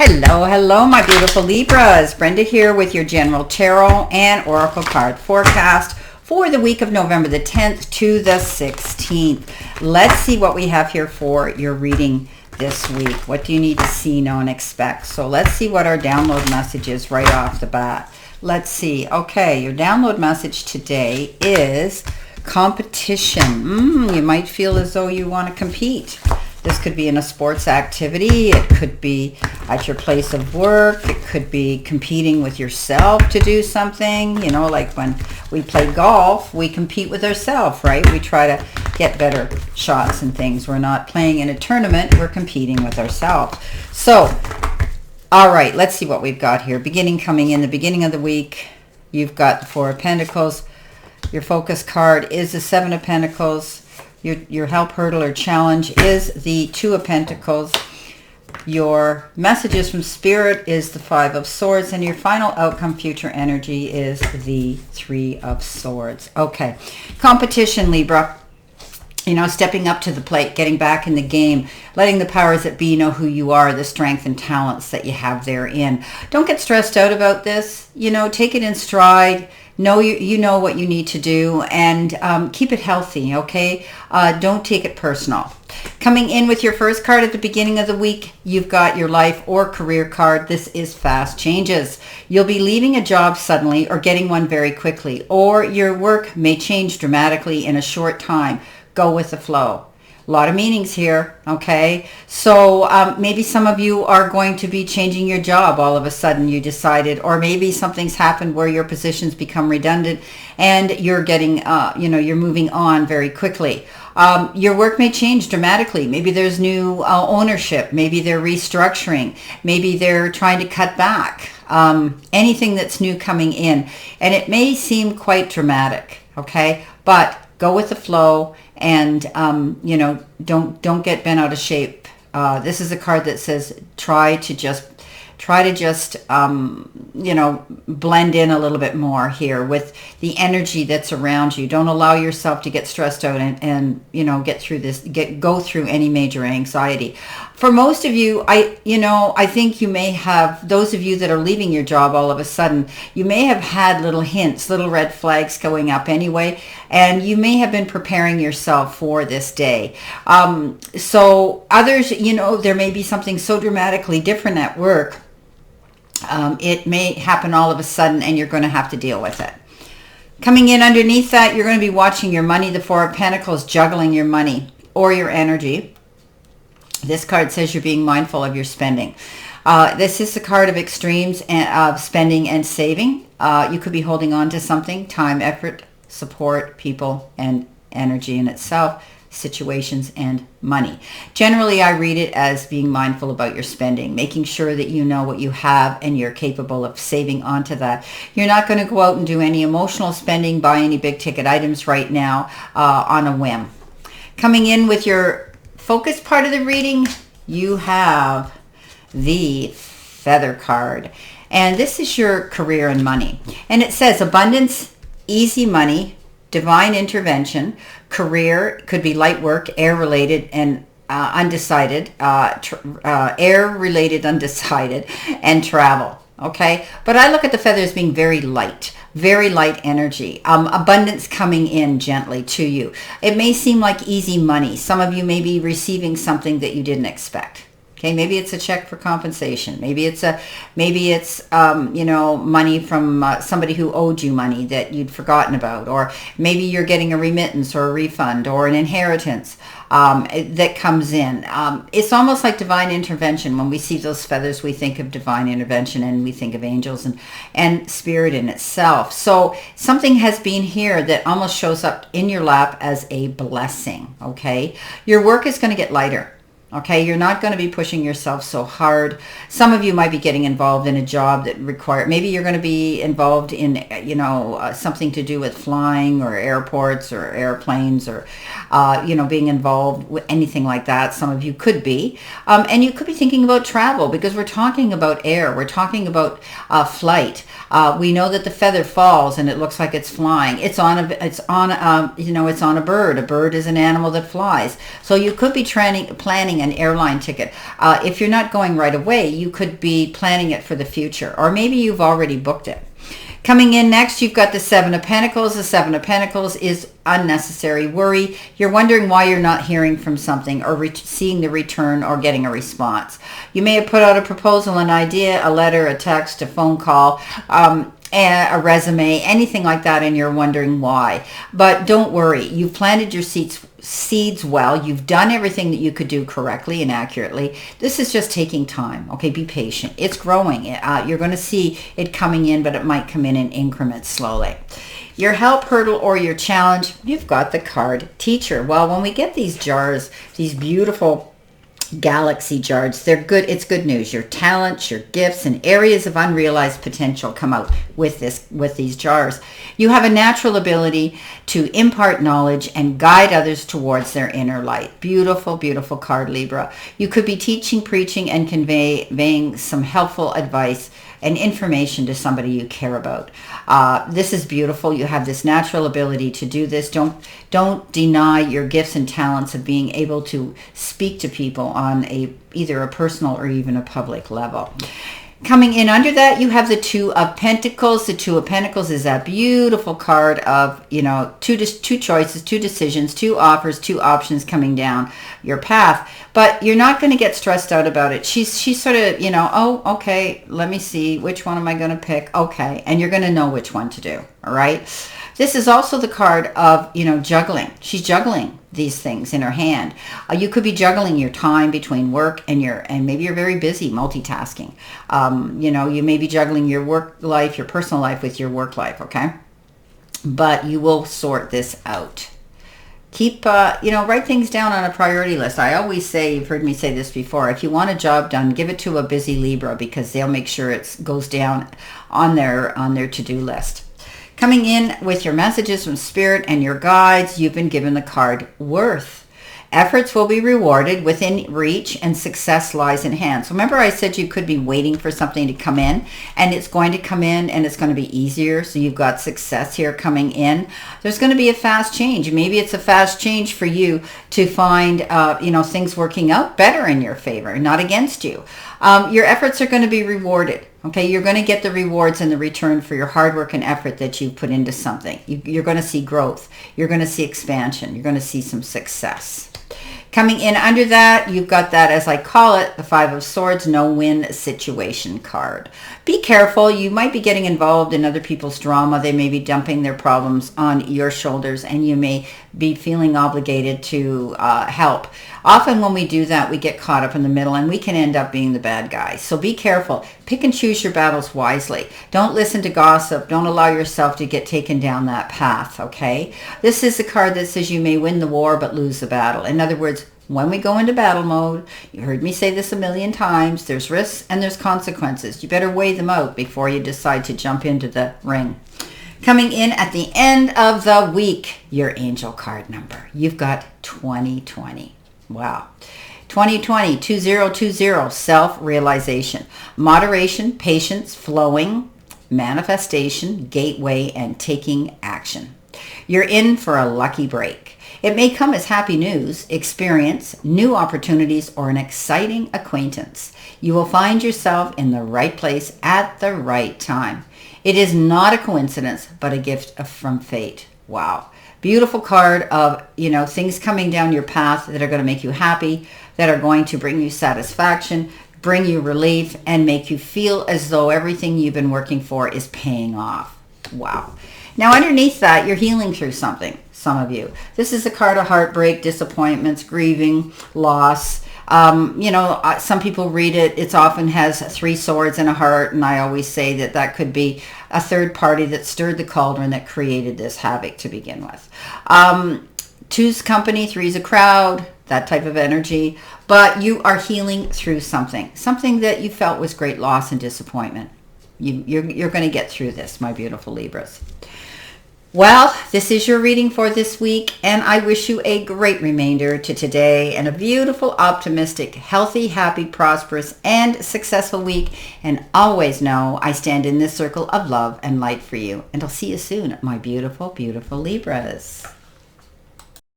Hello, hello, my beautiful Libras. Brenda here with your general tarot and oracle card forecast for the week of November the 10th to the 16th. Let's see what we have here for your reading this week. What do you need to see, know, and expect? So let's see what our download message is right off the bat. Let's see. Okay, your download message today is competition. You might feel as though you want to compete. This could be in a sports activity. It could be at your place of work. It could be competing with yourself to do something. You know, like when we play golf, we compete with ourselves, right? We try to get better shots and things. We're not playing in a tournament. We're competing with ourselves. So, all right, let's see what we've got here. Coming in the beginning of the week, you've got the Four of Pentacles. Your focus card is the Seven of Pentacles. Your help, hurdle, or challenge is the Two of Pentacles. Your messages from Spirit is the Five of Swords. And your final outcome, future energy, is the Three of Swords. Okay. Competition, Libra. You know, stepping up to the plate, getting back in the game, letting the powers that be know who you are, the strength and talents that you have therein. Don't get stressed out about this. You know, take it in stride. Know you know what you need to do, and keep it healthy, okay? Don't take it personal. Coming in with your first card at the beginning of the week, you've got your life or career card. This is fast changes. You'll be leaving a job suddenly or getting one very quickly, or your work may change dramatically in a short time. Go with the flow. A lot of meanings here, okay? So maybe some of you are going to be changing your job all of a sudden, you decided, or maybe something's happened where your positions become redundant and you're getting, you're moving on very quickly. Your work may change dramatically. Maybe there's new ownership. Maybe they're restructuring. Maybe they're trying to cut back. Anything that's new coming in. And it may seem quite dramatic, okay? But go with the flow, and don't get bent out of shape. This is a card that says try to just blend in a little bit more here with the energy that's around you. Don't allow yourself to get stressed out and get through this, go through any major anxiety. For most of you, I think you may have, those of you that are leaving your job all of a sudden, you may have had little hints, little red flags going up anyway, and you may have been preparing yourself for this day. So others, there may be something so dramatically different at work. It may happen all of a sudden, and you're going to have to deal with it. Coming in underneath that, you're going to be watching your money, the Four of Pentacles, juggling your money or your energy. This card says you're being mindful of your spending. This is the card of extremes and of spending and saving. You could be holding on to something, time, effort, support, people, and energy in itself, situations, and money. Generally, I read it as being mindful about your spending, making sure that you know what you have and you're capable of saving onto that. You're not going to go out and do any emotional spending, buy any big ticket items right now on a whim. Coming in with your focus part of the reading, you have the Feather card. And this is your career and money. And it says abundance, easy money, divine intervention. Career could be light work, air-related and undecided, air-related, undecided, and travel. Okay, but I look at the feather as being very light energy, abundance coming in gently to you. It may seem like easy money. Some of you may be receiving something that you didn't expect. Okay, maybe it's a check for compensation. Maybe it's money from somebody who owed you money that you'd forgotten about, or maybe you're getting a remittance or a refund or an inheritance that comes in. It's almost like divine intervention. When we see those feathers, we think of divine intervention and we think of angels and spirit in itself. So something has been here that almost shows up in your lap as a blessing. Okay, your work is going to get lighter. Okay, you're not going to be pushing yourself so hard. Some of you might be getting involved in a job that maybe you're going to be involved in, something to do with flying or airports or airplanes or, being involved with anything like that. Some of you could be. And you could be thinking about travel because we're talking about air. We're talking about flight. We know that the feather falls and it looks like it's flying. It's on a bird. A bird is an animal that flies. So you could be planning planning an airline ticket. If you're not going right away, you could be planning it for the future, or maybe you've already booked it. Coming in next, you've got the Seven of Pentacles. The Seven of Pentacles is unnecessary worry. You're wondering why you're not hearing from something or seeing the return or getting a response. You may have put out a proposal, an idea, a letter, a text, a phone call, a resume, anything like that, and you're wondering why. But don't worry. You've planted your seeds well. You've done everything that you could do correctly and accurately. This is just taking time. Okay, be patient. It's growing. You're going to see it coming in, but it might come in increments slowly. Your help, hurdle, or your challenge, you've got the card Teacher. Well, when we get these jars, these beautiful galaxy jars, they're good. It's good news. Your talents, your gifts, and areas of unrealized potential come out with these jars. You have a natural ability to impart knowledge and guide others towards their inner light. Beautiful, beautiful card, Libra. You could be teaching, preaching, and conveying some helpful advice and information to somebody you care about. This is beautiful. You have this natural ability to do this. Don't deny your gifts and talents of being able to speak to people on either a personal or even a public level. Coming in under that, you have the Two of Pentacles. The Two of Pentacles is that beautiful card of, two choices, two decisions, two offers, two options coming down your path. But you're not going to get stressed out about it. She's sort of, oh, okay, let me see. Which one am I going to pick? Okay. And you're going to know which one to do. All right. This is also the card of, juggling. She's juggling these things in her hand. You could be juggling your time between work and maybe you're very busy multitasking. You may be juggling your work life, your personal life with your work life, okay? But you will sort this out. Keep, write things down on a priority list. I always say, you've heard me say this before, if you want a job done, give it to a busy Libra because they'll make sure it goes down on their to-do list. Coming in with your messages from Spirit and your guides, you've been given the card Worth. Efforts will be rewarded within reach and success lies in hand. So remember I said you could be waiting for something to come in and it's going to come in and it's going to be easier. So you've got success here coming in. There's going to be a fast change. Maybe it's a fast change for you to find, things working out better in your favor, not against you. Your efforts are going to be rewarded. Okay, you're going to get the rewards and the return for your hard work and effort that you put into something. You're going to see growth. You're going to see expansion. You're going to see some success. Coming in under that, you've got that, as I call it, the Five of Swords, no-win situation card. Be careful. You might be getting involved in other people's drama. They may be dumping their problems on your shoulders, and you may be feeling obligated to help. Often when we do that, we get caught up in the middle, and we can end up being the bad guy. So be careful. Pick and choose your battles wisely. Don't listen to gossip. Don't allow yourself to get taken down that path, okay? This is a card that says you may win the war but lose the battle. In other words, when we go into battle mode, you heard me say this a million times, there's risks and there's consequences. You better weigh them out before you decide to jump into the ring. Coming in at the end of the week, your angel card number. You've got 2020. Wow. 2020, 2020, self-realization, moderation, patience, flowing, manifestation, gateway, and taking action. You're in for a lucky break. It may come as happy news, experience, new opportunities, or an exciting acquaintance. You will find yourself in the right place at the right time. It is not a coincidence, but a gift from fate. Wow. Beautiful card of, things coming down your path that are going to make you happy, that are going to bring you satisfaction, bring you relief, and make you feel as though everything you've been working for is paying off. Wow. Now, underneath that, you're healing through something, some of you. This is a card of heartbreak, disappointments, grieving, loss. Some people read it. It often has three swords and a heart, and I always say that could be a third party that stirred the cauldron that created this havoc to begin with. Two's company, three's a crowd, that type of energy. But you are healing through something that you felt was great loss and disappointment. You're going to get through this, my beautiful Libras. Well, this is your reading for this week, and I wish you a great remainder to today and a beautiful, optimistic, healthy, happy, prosperous, and successful week. And always know I stand in this circle of love and light for you. And I'll see you soon, my beautiful, beautiful Libras.